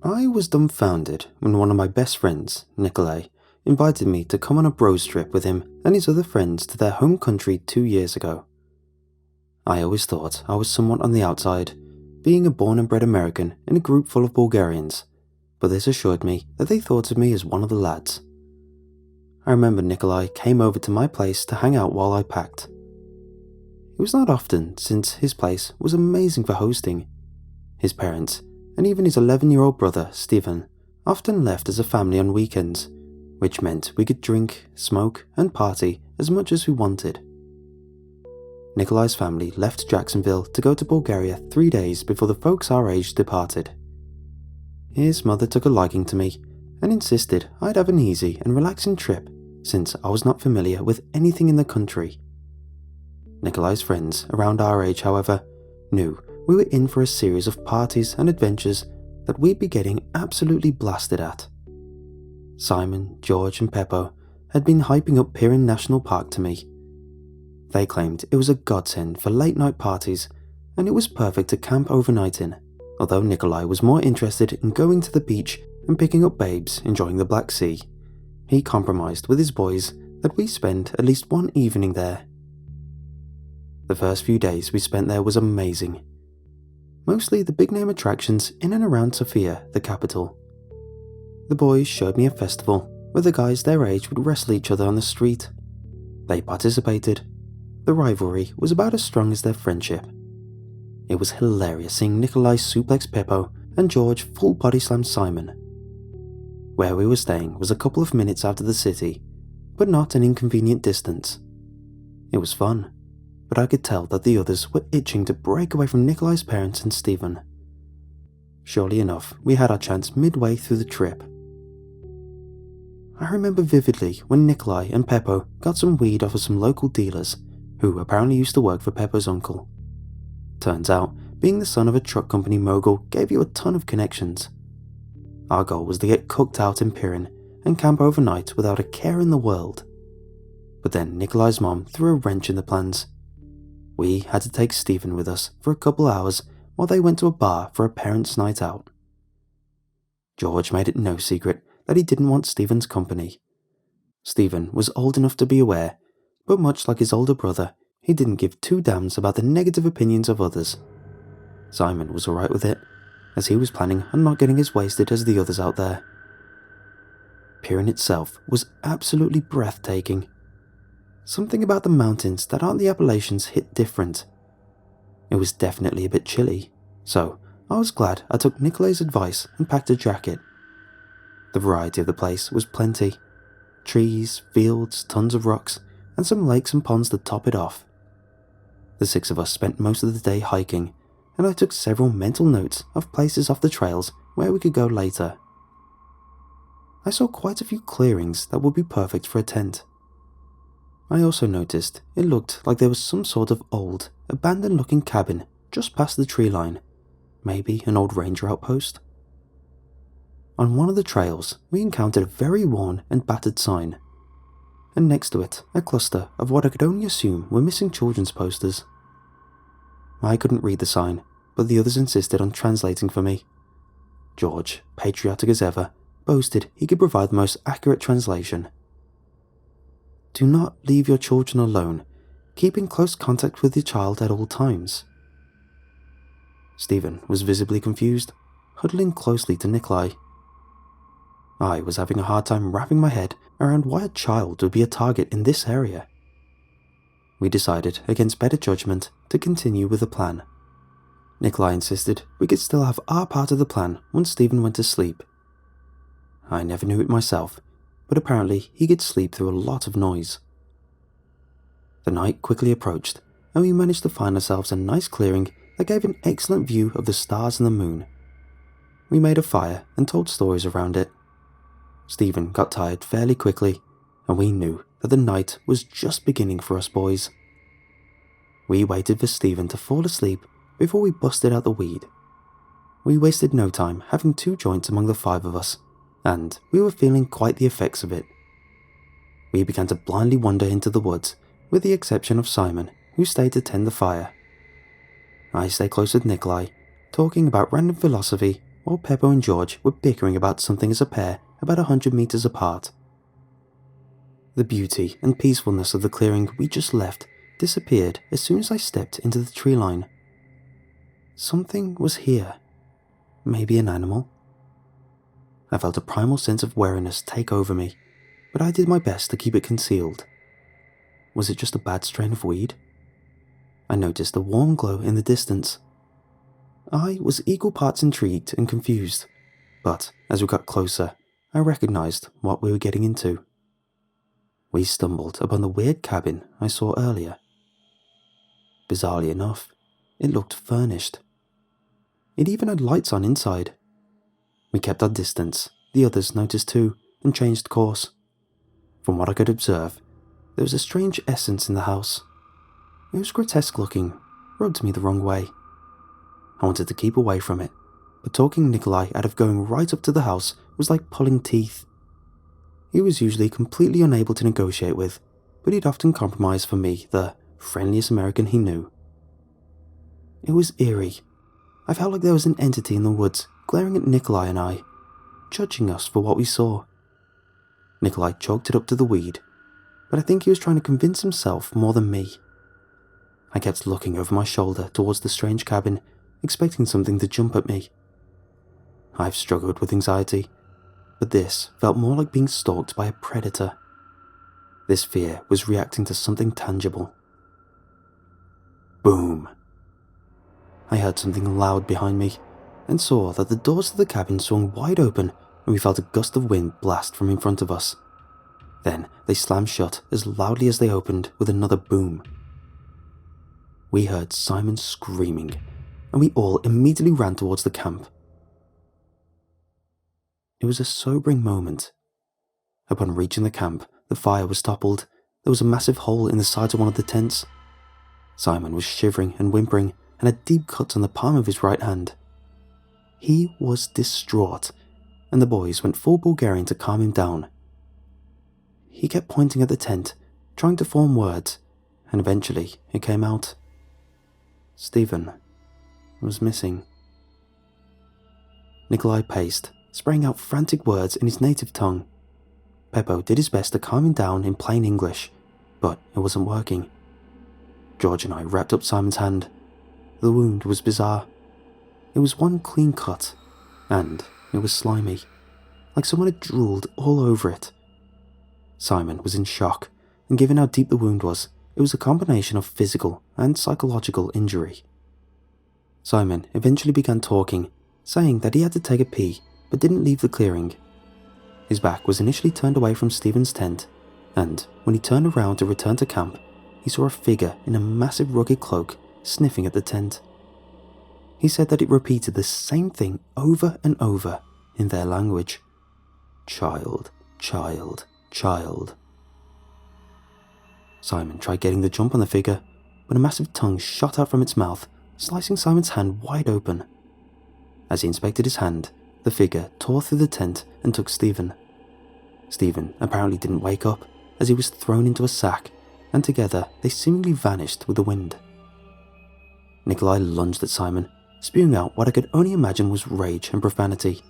I was dumbfounded when one of my best friends, Nikolai, invited me to come on a bros trip with him and his other friends to their home country 2 years ago. I always thought I was somewhat on the outside, being a born and bred American in a group full of Bulgarians, but this assured me that they thought of me as one of the lads. I remember Nikolai came over to my place to hang out while I packed. It was not often, since his place was amazing for hosting. His parents, and even his 11-year-old brother, Stephen, often left as a family on weekends, which meant we could drink, smoke, and party as much as we wanted. Nikolai's family left Jacksonville to go to Bulgaria 3 days before the folks our age departed. His mother took a liking to me and insisted I'd have an easy and relaxing trip since I was not familiar with anything in the country. Nikolai's friends around our age, however, knew we were in for a series of parties and adventures that we'd be getting absolutely blasted at. Simon, George, and Peppo had been hyping up Pirin National Park to me. They claimed it was a godsend for late night parties and it was perfect to camp overnight in, although Nikolai was more interested in going to the beach and picking up babes enjoying the Black Sea. He compromised with his boys that we spend at least one evening there. The first few days we spent there was amazing. Mostly the big name attractions in and around Sofia, the capital. The boys showed me a festival where the guys their age would wrestle each other on the street. They participated. The rivalry was about as strong as their friendship. It was hilarious seeing Nikolai suplex Peppo and George full body slam Simon. Where we were staying was a couple of minutes out of the city, but not an inconvenient distance. It was fun, but I could tell that the others were itching to break away from Nikolai's parents and Stephen. Surely enough, we had our chance midway through the trip. I remember vividly when Nikolai and Peppo got some weed off of some local dealers who apparently used to work for Peppo's uncle. Turns out, being the son of a truck company mogul gave you a ton of connections. Our goal was to get cooked out in Pirin and camp overnight without a care in the world. But then Nikolai's mom threw a wrench in the plans. We had to take Stephen with us for a couple hours while they went to a bar for a parents' night out. George made it no secret that he didn't want Stephen's company. Stephen was old enough to be aware, but much like his older brother, he didn't give two damns about the negative opinions of others. Simon was alright with it, as he was planning on not getting as wasted as the others out there. Pirin itself was absolutely breathtaking. Something about the mountains that aren't the Appalachians hit different. It was definitely a bit chilly, so I was glad I took Nikolai's advice and packed a jacket. The variety of the place was plenty. Trees, fields, tons of rocks, and some lakes and ponds to top it off. The 6 of us spent most of the day hiking, and I took several mental notes of places off the trails where we could go later. I saw quite a few clearings that would be perfect for a tent. I also noticed it looked like there was some sort of old, abandoned-looking cabin just past the tree line, maybe an old ranger outpost. On one of the trails, we encountered a very worn and battered sign, and next to it, a cluster of what I could only assume were missing children's posters. I couldn't read the sign, but the others insisted on translating for me. George, patriotic as ever, boasted he could provide the most accurate translation. Do not leave your children alone. Keep in close contact with your child at all times. Stephen was visibly confused, huddling closely to Nikolai. I was having a hard time wrapping my head around why a child would be a target in this area. We decided, against better judgment, to continue with the plan. Nikolai insisted we could still have our part of the plan once Stephen went to sleep. I never knew it myself, but apparently he could sleep through a lot of noise. The night quickly approached, and we managed to find ourselves a nice clearing that gave an excellent view of the stars and the moon. We made a fire and told stories around it. Stephen got tired fairly quickly, and we knew that the night was just beginning for us boys. We waited for Stephen to fall asleep before we busted out the weed. We wasted no time having 2 joints among the 5 of us, and we were feeling quite the effects of it. We began to blindly wander into the woods, with the exception of Simon, who stayed to tend the fire. I stayed close with Nikolai, talking about random philosophy while Peppo and George were bickering about something as a pair about 100 meters apart. The beauty and peacefulness of the clearing we just left disappeared as soon as I stepped into the tree line. Something was here. Maybe an animal? I felt a primal sense of wariness take over me, but I did my best to keep it concealed. Was it just a bad strain of weed? I noticed a warm glow in the distance. I was equal parts intrigued and confused, but as we got closer, I recognized what we were getting into. We stumbled upon the weird cabin I saw earlier. Bizarrely enough, it looked furnished. It even had lights on inside. We kept our distance, the others noticed too, and changed course. From what I could observe, there was a strange essence in the house. It was grotesque looking, rubbed me the wrong way. I wanted to keep away from it, but talking Nikolai out of going right up to the house was like pulling teeth. He was usually completely unable to negotiate with, but he'd often compromise for me, the friendliest American he knew. It was eerie. I felt like there was an entity in the woods glaring at Nikolai and I, judging us for what we saw. Nikolai chalked it up to the weed, but I think he was trying to convince himself more than me. I kept looking over my shoulder towards the strange cabin, expecting something to jump at me. I've struggled with anxiety, but this felt more like being stalked by a predator. This fear was reacting to something tangible. Boom! I heard something loud behind me, and saw that the doors to the cabin swung wide open and we felt a gust of wind blast from in front of us. Then they slammed shut as loudly as they opened with another boom. We heard Simon screaming, and we all immediately ran towards the camp. It was a sobering moment. Upon reaching the camp, the fire was toppled. There was a massive hole in the side of one of the tents. Simon was shivering and whimpering and had deep cuts on the palm of his right hand. He was distraught, and the boys went full Bulgarian to calm him down. He kept pointing at the tent, trying to form words, and eventually it came out. Stephen was missing. Nikolai paced, spraying out frantic words in his native tongue. Peppo did his best to calm him down in plain English, but it wasn't working. George and I wrapped up Simon's hand. The wound was bizarre. It was one clean cut, and it was slimy, like someone had drooled all over it. Simon was in shock, and given how deep the wound was, it was a combination of physical and psychological injury. Simon eventually began talking, saying that he had to take a pee, but didn't leave the clearing. His back was initially turned away from Stephen's tent, and when he turned around to return to camp, he saw a figure in a massive rugged cloak sniffing at the tent. He said that it repeated the same thing over and over in their language. Child, child, child. Simon tried getting the jump on the figure, but a massive tongue shot out from its mouth, slicing Simon's hand wide open. As he inspected his hand, the figure tore through the tent and took Stephen. Stephen apparently didn't wake up, as he was thrown into a sack, and together they seemingly vanished with the wind. Nikolai lunged at Simon, spewing out what I could only imagine was rage and profanity.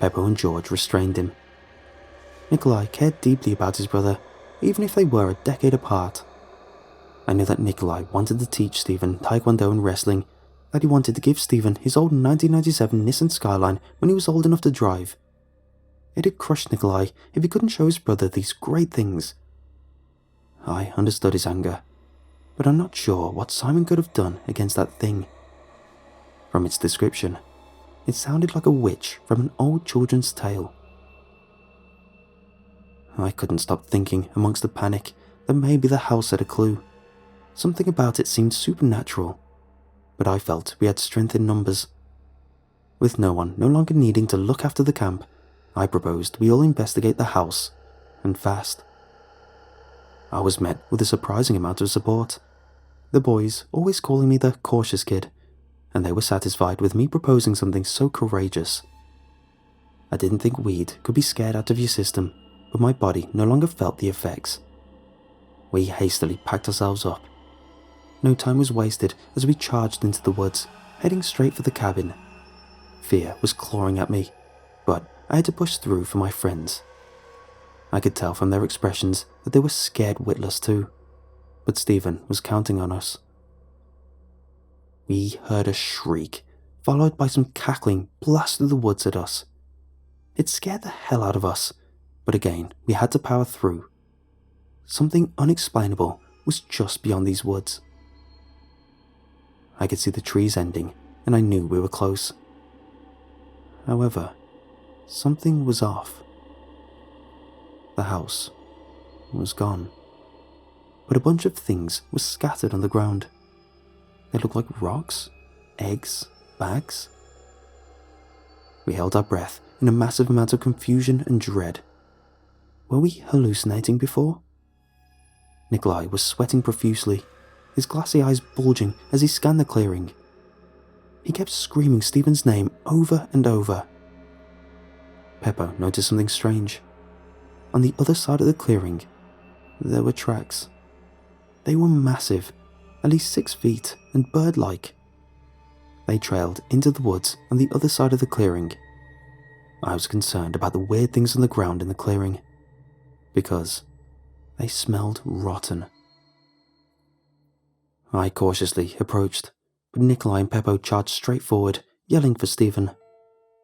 Peppo and George restrained him. Nikolai cared deeply about his brother, even if they were a decade apart. I knew that Nikolai wanted to teach Stephen Taekwondo and wrestling, that he wanted to give Stephen his old 1997 Nissan Skyline when he was old enough to drive. It had crushed Nikolai if he couldn't show his brother these great things. I understood his anger, but I'm not sure what Simon could have done against that thing. From its description, it sounded like a witch from an old children's tale. I couldn't stop thinking amongst the panic that maybe the house had a clue. Something about it seemed supernatural, but I felt we had strength in numbers. With no one no longer needing to look after the camp, I proposed we all investigate the house, and fast. I was met with a surprising amount of support. The boys always calling me the cautious kid, and they were satisfied with me proposing something so courageous. I didn't think weed could be scared out of your system, but my body no longer felt the effects. We hastily packed ourselves up. No time was wasted as we charged into the woods, heading straight for the cabin. Fear was clawing at me, but I had to push through for my friends. I could tell from their expressions that they were scared witless too, but Stephen was counting on us. We heard a shriek, followed by some cackling blast through the woods at us. It scared the hell out of us, but again we had to power through. Something unexplainable was just beyond these woods. I could see the trees ending, and I knew we were close. However, something was off. The house was gone, but a bunch of things were scattered on the ground. They looked like rocks, eggs, bags. We held our breath in a massive amount of confusion and dread. Were we hallucinating before? Nikolai was sweating profusely, his glassy eyes bulging as he scanned the clearing. He kept screaming Stephen's name over and over. Peppo noticed something strange. On the other side of the clearing, there were tracks. They were massive, at least 6 feet, and bird-like. They trailed into the woods on the other side of the clearing. I was concerned about the weird things on the ground in the clearing, because they smelled rotten. I cautiously approached, but Nikolai and Peppo charged straight forward, yelling for Stephen.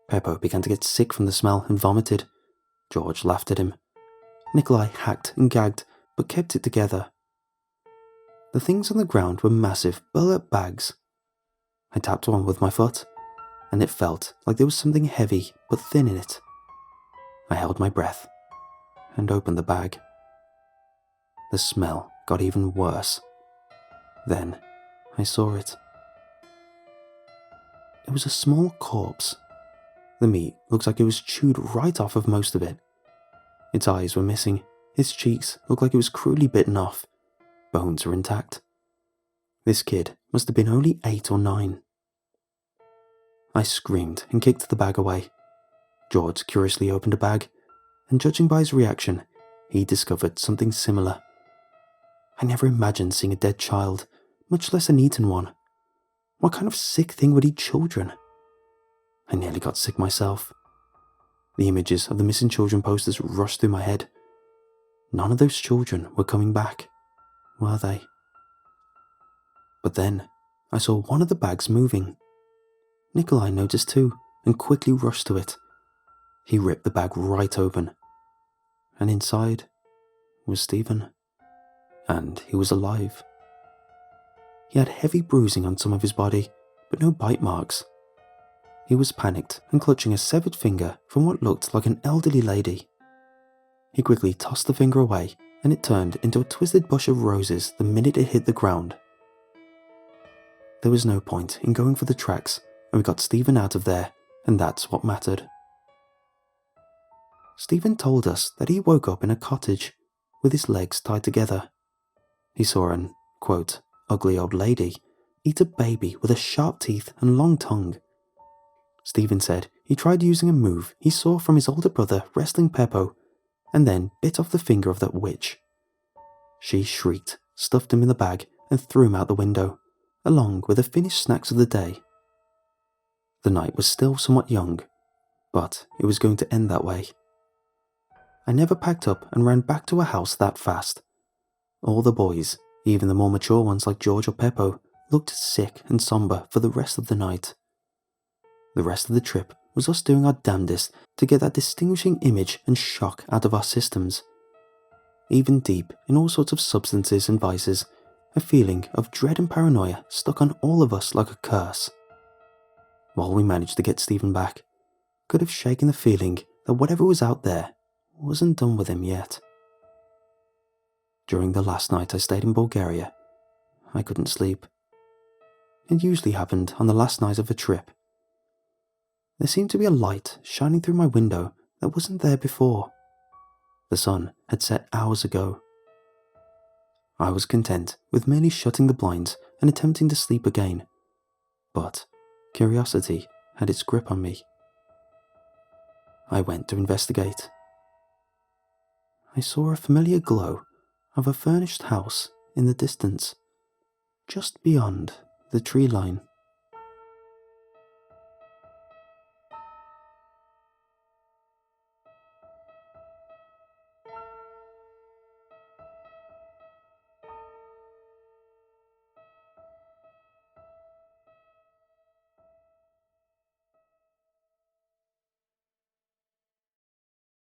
Peppo began to get sick from the smell and vomited. George laughed at him. Nikolai hacked and gagged, but kept it together. The things on the ground were massive burlap bags. I tapped one with my foot, and it felt like there was something heavy but thin in it. I held my breath and opened the bag. The smell got even worse. Then I saw it. It was a small corpse. The meat looked like it was chewed right off of most of it. Its eyes were missing. Its cheeks looked like it was cruelly bitten off. Bones were intact. This kid must have been only 8 or 9. I screamed and kicked the bag away. George curiously opened a bag, and judging by his reaction, he discovered something similar. I never imagined seeing a dead child, much less an eaten one. What kind of sick thing would eat children? I nearly got sick myself. The images of the missing children posters rushed through my head. None of those children were coming back, were they? But then, I saw one of the bags moving. Nikolai noticed too, and quickly rushed to it. He ripped the bag right open, and inside was Stephen. And he was alive. He had heavy bruising on some of his body, but no bite marks. He was panicked and clutching a severed finger from what looked like an elderly lady. He quickly tossed the finger away, and it turned into a twisted bush of roses the minute it hit the ground. There was no point in going for the tracks, and we got Stephen out of there, and that's what mattered. Stephen told us that he woke up in a cottage, with his legs tied together. He saw an, quote, ugly old lady eat a baby with a sharp teeth and long tongue. Stephen said he tried using a move he saw from his older brother wrestling Peppo, and then bit off the finger of that witch. She shrieked, stuffed him in the bag, and threw him out the window, along with the finished snacks of the day. The night was still somewhat young, but it was going to end that way. I never packed up and ran back to a house that fast. All the boys, even the more mature ones like George or Peppo, looked sick and somber for the rest of the night. The rest of the trip was us doing our damnedest to get that distinguishing image and shock out of our systems. Even deep in all sorts of substances and vices, a feeling of dread and paranoia stuck on all of us like a curse. While we managed to get Stephen back, could have shaken the feeling that whatever was out there wasn't done with him yet. During the last night I stayed in Bulgaria, I couldn't sleep. It usually happened on the last night of a trip. There seemed to be a light shining through my window that wasn't there before. The sun had set hours ago. I was content with merely shutting the blinds and attempting to sleep again, but curiosity had its grip on me. I went to investigate. I saw a familiar glow of a furnished house in the distance, just beyond the tree line.